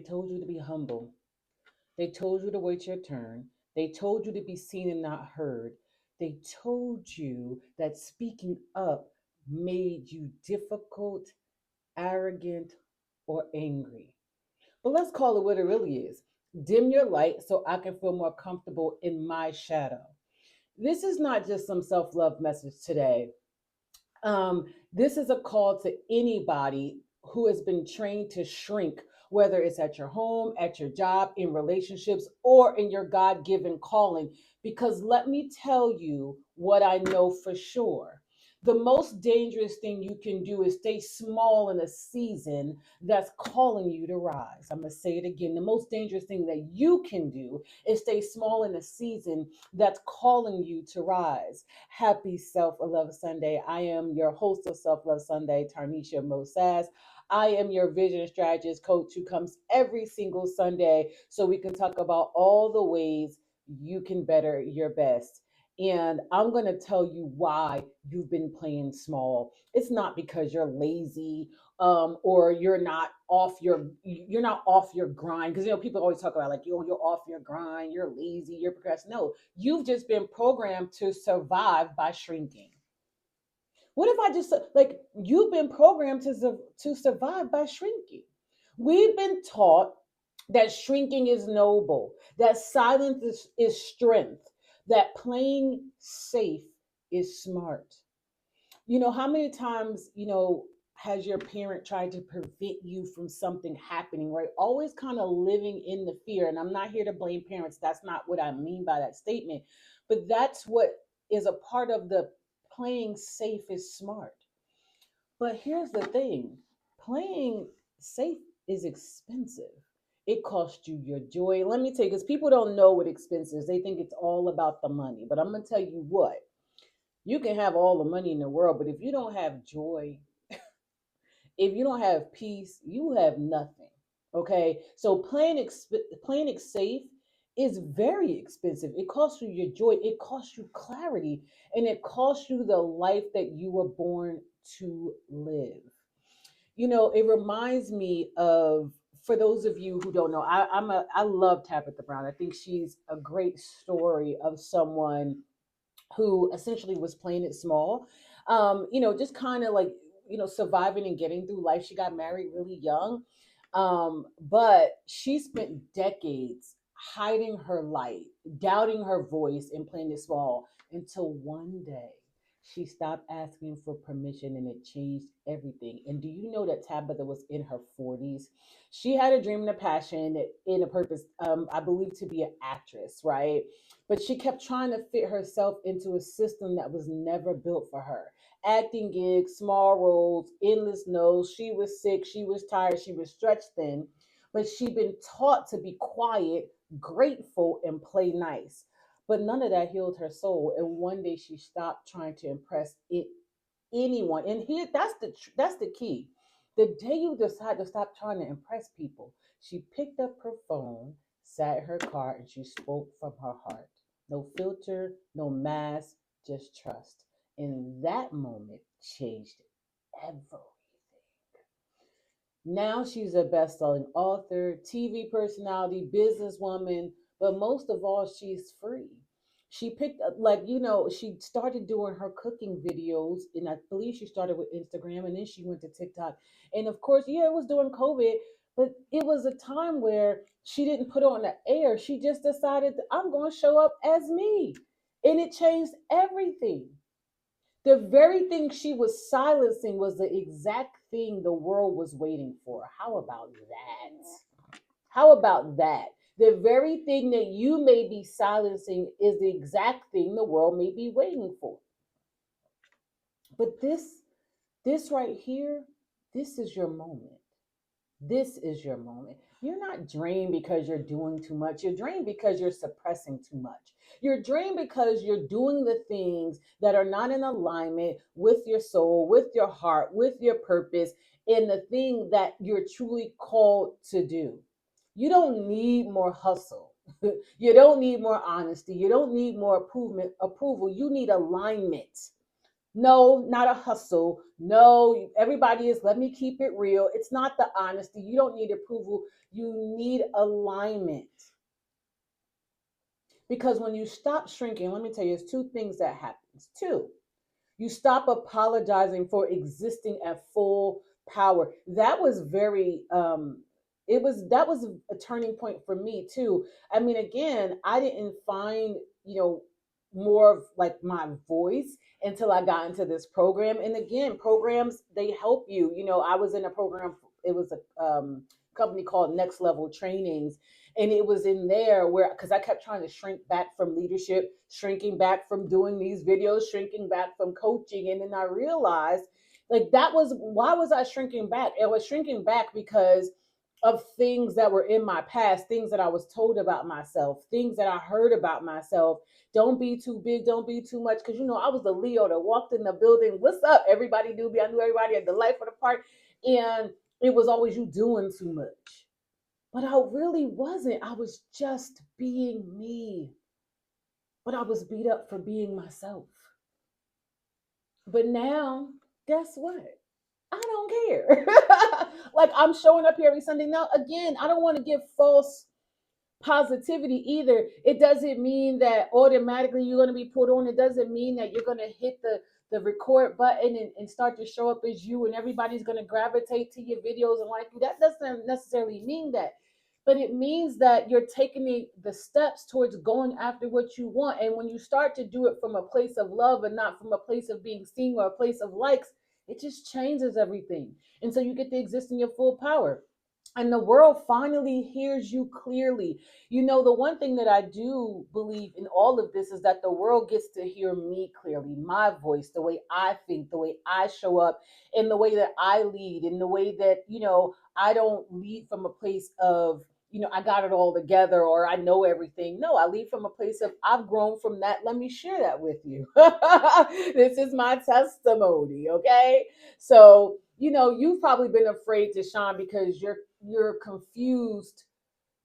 told you to be humble. They told you to wait your turn. They told you to be seen and not heard. They told you that speaking up made you difficult, arrogant, or angry. But let's call it what it really is. Dim your light so I can feel more comfortable in my shadow. This is not just some self love message today. This is a call to anybody who has been trained to shrink, whether it's at your home, at your job, in relationships, or in your God given calling. Because let me tell you what I know for sure. The most dangerous thing you can do is stay small in a season that's calling you to rise. I'm going to say it again. The most dangerous thing that you can do is stay small in a season that's calling you to rise. Happy Self Love Sunday. I am your host of Self Love Sunday, Tarnisha Mosaz. I am your vision strategist coach who comes every single Sunday so we can talk about all the ways you can better your best. And I'm going to tell you why you've been playing small. It's not because you're lazy, or you're not off your grind, because people always talk about like you're off your grind, you're lazy, you're progressing. No, you've just been programmed to survive by shrinking. What if I just like you've been programmed to survive by shrinking? We've been taught that shrinking is noble, that silence is strength, that playing safe is smart. How many times, has your parent tried to prevent you from something happening, right? Always kind of living in the fear. And I'm not here to blame parents. That's not what I mean by that statement. But that's what is a part of the playing safe is smart. But here's the thing, playing safe is expensive. It costs you your joy. Let me tell you, because people don't know what expense is. They think it's all about the money. But I'm going to tell you what, you can have all the money in the world, but if you don't have joy, if you don't have peace, you have nothing. Okay, so playing it safe is very expensive. It costs you your joy, it costs you clarity, and it costs you the life that you were born to live. It reminds me of, for those of you who don't know, I love Tabitha Brown. I think she's a great story of someone who essentially was playing it small, just kind of like, surviving and getting through life. She got married really young, but she spent decades hiding her light, doubting her voice, and playing it small until one day she stopped asking for permission and it changed everything. And do you know that Tabitha was in her 40s? She had a dream and a passion and a purpose, I believe, to be an actress, right? But she kept trying to fit herself into a system that was never built for her. Acting gigs, small roles, endless no's. She was sick, she was tired, she was stretched thin, but she'd been taught to be quiet, grateful, and play nice. But none of that healed her soul. And one day she stopped trying to impress anyone. And here, that's the key. The day you decide to stop trying to impress people, she picked up her phone, sat in her car, and she spoke from her heart. No filter, no mask, just trust. And that moment changed everything. Now she's a best-selling author, TV personality, businesswoman, but most of all, she's free. She picked up, like, she started doing her cooking videos, and I believe she started with Instagram, and then she went to TikTok. And of course, yeah, it was during COVID, but it was a time where she didn't put on the air. She just decided, I'm going to show up as me. And it changed everything. The very thing she was silencing was the exact thing the world was waiting for. How about that? How about that? The very thing that you may be silencing is the exact thing the world may be waiting for. But this right here, this is your moment. This is your moment. You're not drained because you're doing too much. You're drained because you're suppressing too much. You're drained because you're doing the things that are not in alignment with your soul, with your heart, with your purpose, and the thing that you're truly called to do. You don't need more hustle. You don't need more honesty. You don't need more approval. You need alignment. No, not a hustle. No, everybody is, let me keep it real. It's not the honesty. You don't need approval. You need alignment. Because when you stop shrinking, let me tell you, there's two things that happens. Two, you stop apologizing for existing at full power. That was very it was that was a turning point for me too. I mean, again, I didn't find, more of like my voice until I got into this program. And again, programs, they help you. I was in a program, it was a company called Next Level Trainings, and it was in there where, because I kept trying to shrink back from leadership, shrinking back from doing these videos, shrinking back from coaching. And then I realized, like, that was, why was I shrinking back? I was shrinking back because of things that were in my past, things that I was told about myself, things that I heard about myself. Don't be too big, don't be too much. Because, I was the Leo that walked in the building. What's up? Everybody knew me. I knew everybody at the life of the part. And it was always, you doing too much. But I really wasn't. I was just being me. But I was beat up for being myself. But now, guess what? I don't care. Like, I'm showing up here every Sunday. Now, again, I don't want to give false positivity either. It doesn't mean that automatically you're going to be put on. It doesn't mean that you're going to hit the record button and start to show up as you and everybody's going to gravitate to your videos and like you. That doesn't necessarily mean that. But it means that you're taking the steps towards going after what you want. And when you start to do it from a place of love and not from a place of being seen or a place of likes, it just changes everything. And so you get to exist in your full power, and the world finally hears you clearly. The one thing that I do believe in all of this is that the world gets to hear me clearly, my voice, the way I think, the way I show up, and the way that I lead, in the way that, I don't lead from a place of, I got it all together or I know everything. No, I lead from a place of, I've grown from that. Let me share that with you. This is my testimony, okay? So, you've probably been afraid to shine because you're confused.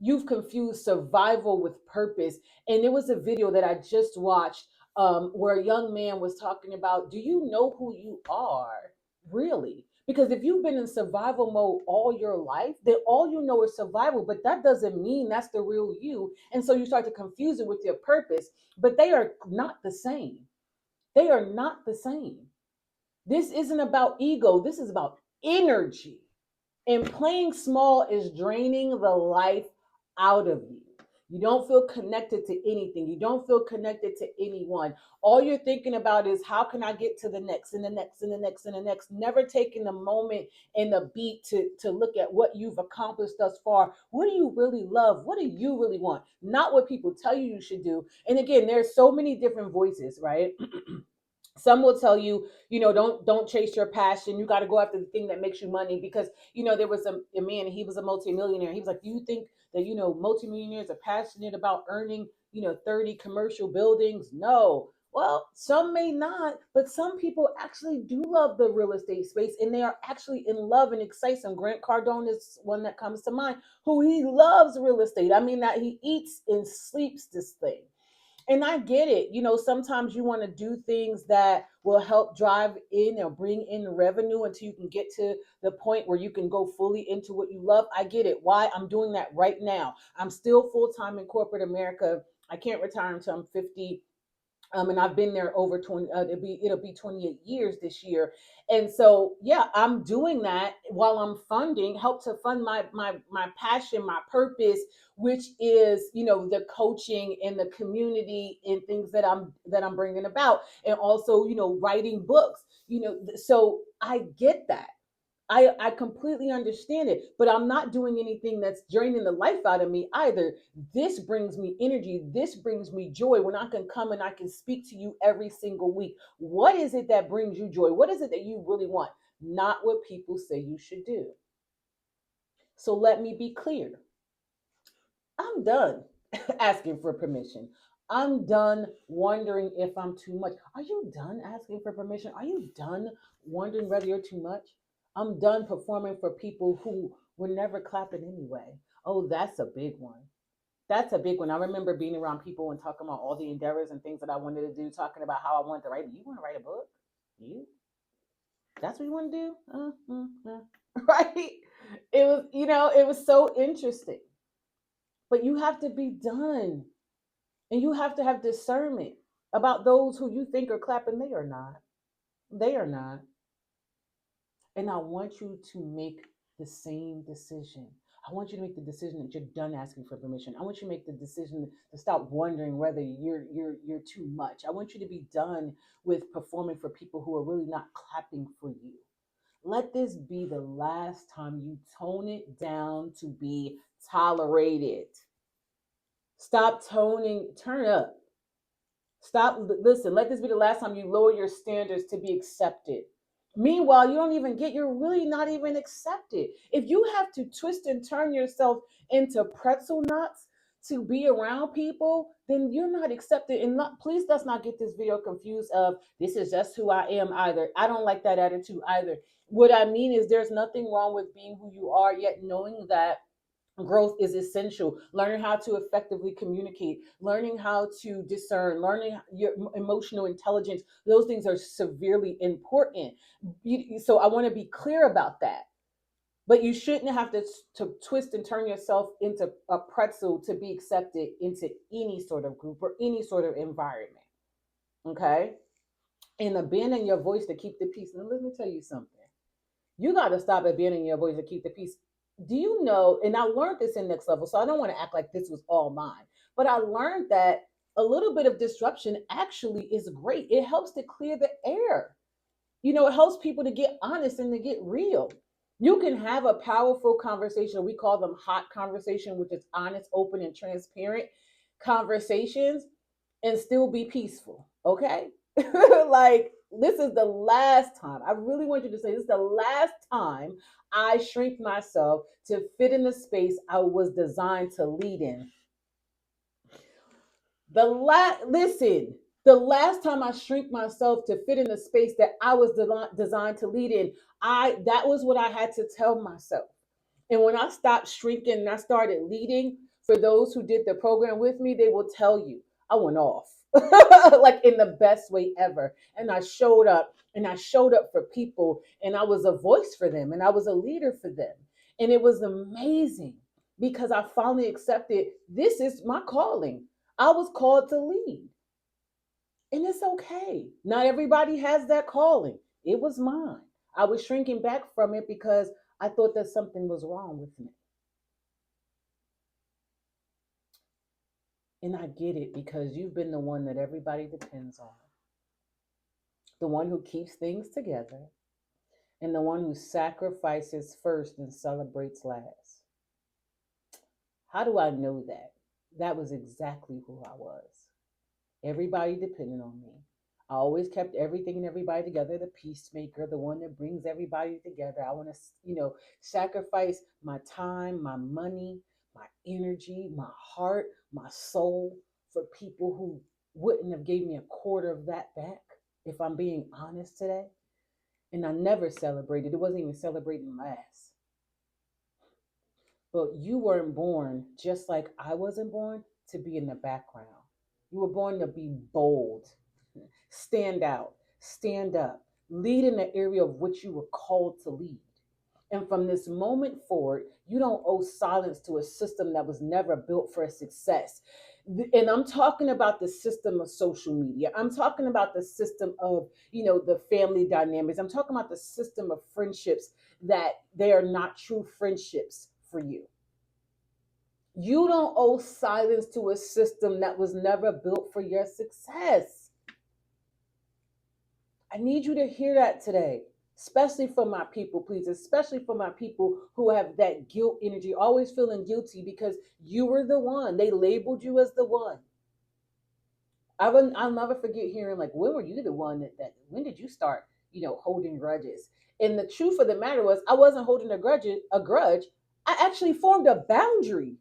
You've confused survival with purpose. And there was a video that I just watched, where a young man was talking about, do you know who you are really? Because if you've been in survival mode all your life, then all you know is survival, but that doesn't mean that's the real you. And so you start to confuse it with your purpose, but they are not the same. They are not the same. This isn't about ego, this is about energy. And playing small is draining the life out of you. You don't feel connected to anything. You don't feel connected to anyone. All you're thinking about is, how can I get to the next and the next and the next and the next? Never taking the moment and the beat to look at what you've accomplished thus far. What do you really love? What do you really want? Not what people tell you you should do. And again, there's so many different voices, right? Some will tell you, don't chase your passion. You got to go after the thing that makes you money. Because, there was a man, he was a multimillionaire. He was like, do you think that, multimillionaires are passionate about earning, 30 commercial buildings? No. Well, some may not, but some people actually do love the real estate space, and they are actually in love and excited. And Grant Cardone is one that comes to mind, who, he loves real estate. I mean, that he eats and sleeps this thing. And I get it. Sometimes you want to do things that will help drive in or bring in revenue until you can get to the point where you can go fully into what you love. I get it. Why? I'm doing that right now. I'm still full time in corporate America. I can't retire until I'm 50, and I've been there over 20. It'll be 28 years this year, and so yeah, I'm doing that while I'm help to fund my passion, my purpose, which is, the coaching and the community and things that I'm bringing about, and also, writing books. So I get that. I completely understand it, but I'm not doing anything that's draining the life out of me either. This brings me energy. This brings me joy when I can come and I can speak to you every single week. What is it that brings you joy? What is it that you really want? Not what people say you should do. So let me be clear. I'm done asking for permission. I'm done wondering if I'm too much. Are you done asking for permission? Are you done wondering whether you're too much? I'm done performing for people who were never clapping anyway. Oh, that's a big one. That's a big one. I remember being around people and talking about all the endeavors and things that I wanted to do, talking about how I wanted to write. You want to write a book? You, that's what you want to do? Right? It was, it was so interesting. But you have to be done. And you have to have discernment about those who you think are clapping. They are not. They are not. And I want you to make the same decision. I want you to make the decision that you're done asking for permission. I want you to make the decision to stop wondering whether you're too much. I want you to be done with performing for people who are really not clapping for you. Let this be the last time you tone it down to be tolerated. Stop toning, turn up. Stop, listen, let this be the last time you lower your standards to be accepted. Meanwhile, you don't even get, you're really not even accepted. If you have to twist and turn yourself into pretzel knots to be around people, then you're not accepted. And not, please, let's not get this video confused of this is just who I am either. I don't like that attitude either. What I mean is there's nothing wrong with being who you are, yet knowing that growth is essential. Learning how to effectively communicate, learning how to discern, learning your emotional intelligence, those things are severely important. So I want to be clear about that. But you shouldn't have to twist and turn yourself into a pretzel to be accepted into any sort of group or any sort of environment. Okay? And abandon your voice to keep the peace. Now, let me tell you something. You got to stop abandoning your voice to keep the peace. Do you know? And I learned this in Next Level, so I don't want to act like this was all mine. But I learned that a little bit of disruption actually is great. It helps to clear the air. It helps people to get honest and to get real. You can have a powerful conversation. We call them hot conversation, which is honest, open, and transparent conversations, and still be peaceful. Okay. Like, this is the last time. I really want you to say this is the last time I shrink myself to fit in the space I was designed to lead in. Listen, the last time I shrink myself to fit in the space that I was designed to lead in, that was what I had to tell myself. And when I stopped shrinking and I started leading, for those who did the program with me, they will tell you I went off. Like in the best way ever. And I showed up, and I showed up for people, and I was a voice for them, and I was a leader for them. And it was amazing because I finally accepted this is my calling. I was called to lead, and it's okay. Not everybody has that calling. It was mine. I was shrinking back from it because I thought that something was wrong with me. And I get it because you've been the one that everybody depends on, the one who keeps things together, and the one who sacrifices first and celebrates last. How do I know that? That was exactly who I was. Everybody depended on me. I always kept everything and everybody together, the peacemaker, the one that brings everybody together. I want to, sacrifice my time, my money, my energy, my heart, my soul for people who wouldn't have gave me a quarter of that back, if I'm being honest today. And I never celebrated. It wasn't even celebrating last. But you weren't born, just like I wasn't born, to be in the background. You were born to be bold, stand out, stand up, lead in the area of which you were called to lead. And from this moment forward, you don't owe silence to a system that was never built for success. And I'm talking about the system of social media. I'm talking about the system of, the family dynamics. I'm talking about the system of friendships that they are not true friendships for you. You don't owe silence to a system that was never built for your success. I need you to hear that today, especially for my people, please, especially for my people who have that guilt energy, always feeling guilty because you were the one. They labeled you as the one. I'll never forget hearing, like, when were you the one that when did you start, holding grudges? And the truth of the matter was, I wasn't holding a grudge. I actually formed a boundary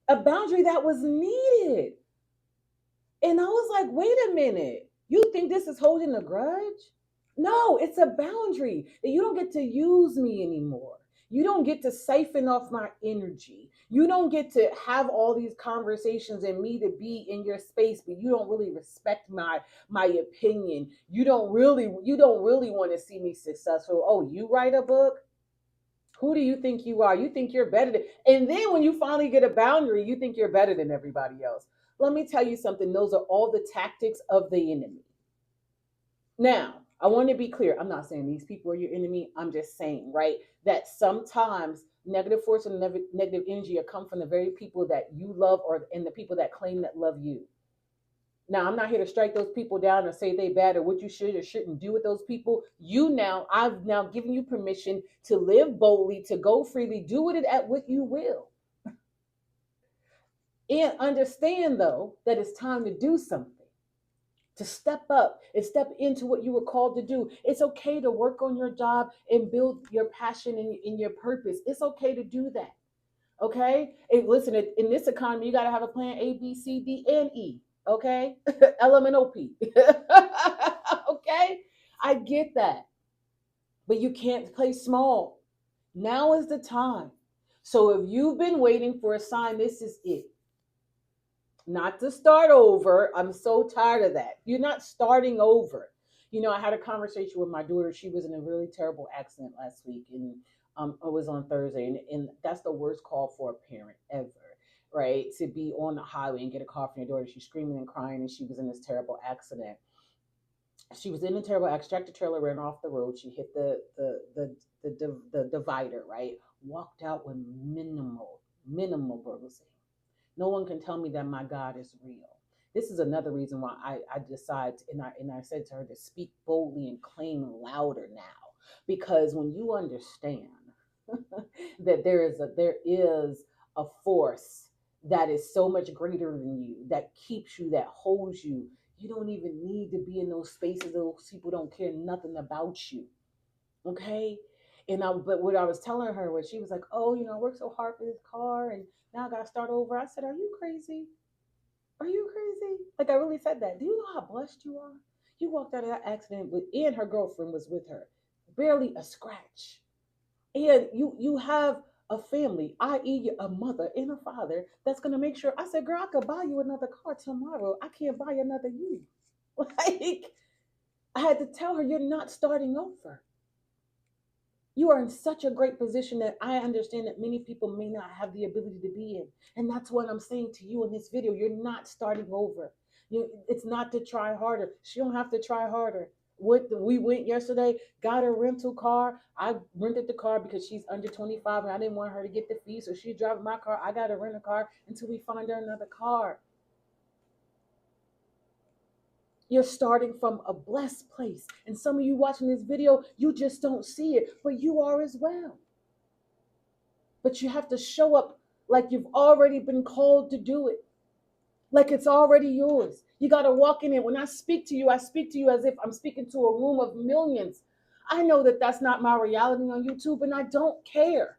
that was needed. And I was like, wait a minute. You think this is holding a grudge? No, it's a boundary that you don't get to use me anymore. You don't get to siphon off my energy. You don't get to have all these conversations and me to be in your space, but you don't really respect my opinion. You don't really want to see me successful. Oh, you write a book? Who do you think you are? You think you're better than, and then when you finally get a boundary, you think you're better than everybody else. Let me tell you something. Those are all the tactics of the enemy. Now, I want to be clear. I'm not saying these people are your enemy. I'm just saying, right, that sometimes negative force and negative energy will come from the very people that you love or and the people that claim that love you. Now, I'm not here to strike those people down or say they bad or what you should or shouldn't do with those people. I've now given you permission to live boldly, to go freely, do with it at what you will. And understand, though, that it's time to do something, to step up and step into what you were called to do. It's okay to work on your job and build your passion and your purpose. It's okay to do that. Okay. And listen, in this economy, you got to have a plan A, B, C, D, and E. Okay. LMNOP. Okay. I get that. But you can't play small. Now is the time. So if you've been waiting for a sign, this is it. Not to start over. I'm so tired of that. You're not starting over. I had a conversation with my daughter. She was in a really terrible accident last week, and it was on Thursday, and that's the worst call for a parent ever, right? To be on the highway and get a call from your daughter. She's screaming and crying, and she was in this terrible accident. She was in a terrible accident. Tractor trailer ran off the road. She hit the divider, right? Walked out with minimal bruising. No one can tell me that my God is real. This is another reason why I decide, and I said to her to speak boldly and claim louder now, because when you understand that there is a force that is so much greater than you, that keeps you, that holds you, you don't even need to be in those spaces. Those people don't care nothing about you. Okay. But what I was telling her was, she was like, oh, I worked so hard for this car and now I got to start over. I said, are you crazy? Are you crazy? Like, I really said that. Do you know how blessed you are? You walked out of that accident and her girlfriend was with her. Barely a scratch. And you have a family, i.e., a mother and a father, that's going to make sure. I said, girl, I could buy you another car tomorrow. I can't buy another you. Like, I had to tell her, you're not starting over. You are in such a great position that I understand that many people may not have the ability to be in. And that's what I'm saying to you in this video. You're not starting over. It's not to try harder. She don't have to try harder. We went yesterday, got a rental car. I rented the car because she's under 25 and I didn't want her to get the fee. So she's driving my car. I got to rent a car until we find her another car. You're starting from a blessed place. And some of you watching this video, you just don't see it, but you are as well. But you have to show up like you've already been called to do it, like it's already yours. You got to walk in it. When I speak to you, I speak to you as if I'm speaking to a room of millions. I know that that's not my reality on YouTube, and I don't care,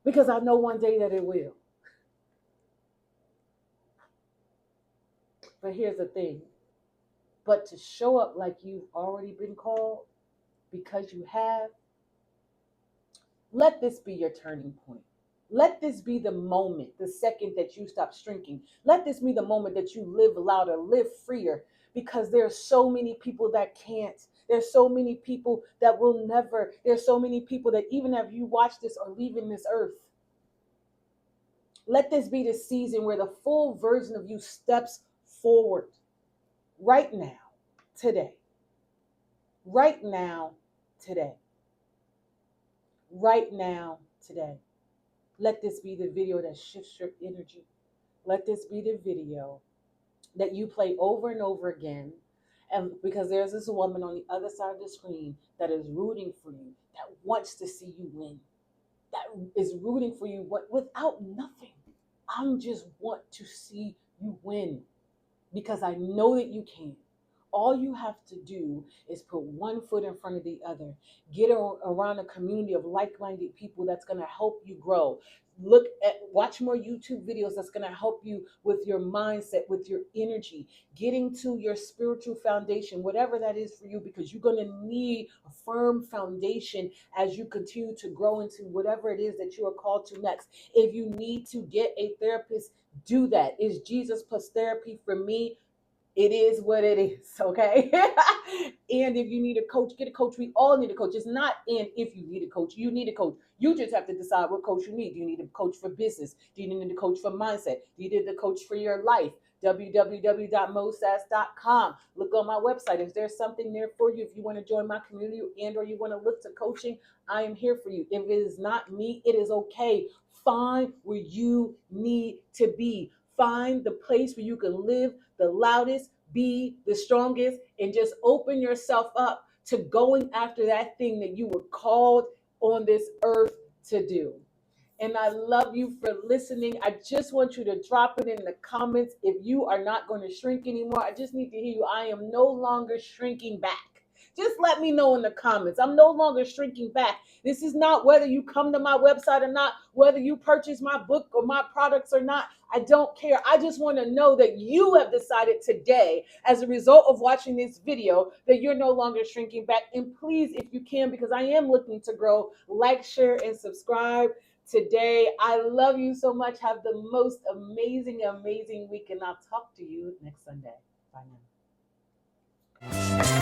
because I know one day that it will. But here's the thing. But to show up like you've already been called, because you have, let this be your turning point. Let this be the moment, the second that you stop shrinking. Let this be the moment that you live louder, live freer, because there's so many people that can't. There's so many people that will never. There's so many people that even if you watch this or leaving this earth, let this be the season where the full version of you steps forward right now, today, right now, today, right now, today. Let this be the video that shifts your energy. Let this be the video that you play over and over again. And because there's this woman on the other side of the screen that is rooting for you, that wants to see you win, that is rooting for you without nothing. I just want to see you win, because I know that you can. All you have to do is put one foot in front of the other. Get around a community of like-minded people that's going to help you grow. watch more YouTube videos that's going to help you with your mindset, with your energy, getting to your spiritual foundation, whatever that is for you, because you're going to need a firm foundation as you continue to grow into whatever it is that you are called to next. If you need to get a therapist, do that. Is Jesus plus therapy for me? It is what it is, okay? And if you need a coach, get a coach. We all need a coach. It's not in if you need a coach, you need a coach. You just have to decide what coach you need. Do you need a coach for business? Do you need a coach for mindset? Do you need a coach for your life? www.mosas.com. Look on my website. If there's something there for you, if you want to join my community and or you want to look to coaching, I am here for you. If it is not me, it is okay. Find where you need to be. Find the place where you can live the loudest, be the strongest, and just open yourself up to going after that thing that you were called on this earth to do. And I love you for listening. I just want you to drop it in the comments if you are not going to shrink anymore. I just need to hear you. I am no longer shrinking back. Just let me know in the comments. I'm no longer shrinking back. This is not whether you come to my website or not, whether you purchase my book or my products or not. I don't care. I just want to know that you have decided today, as a result of watching this video, that you're no longer shrinking back. And please, if you can, because I am looking to grow, like, share, and subscribe today. I love you so much. Have the most amazing, amazing week, and I'll talk to you next Sunday. Bye now.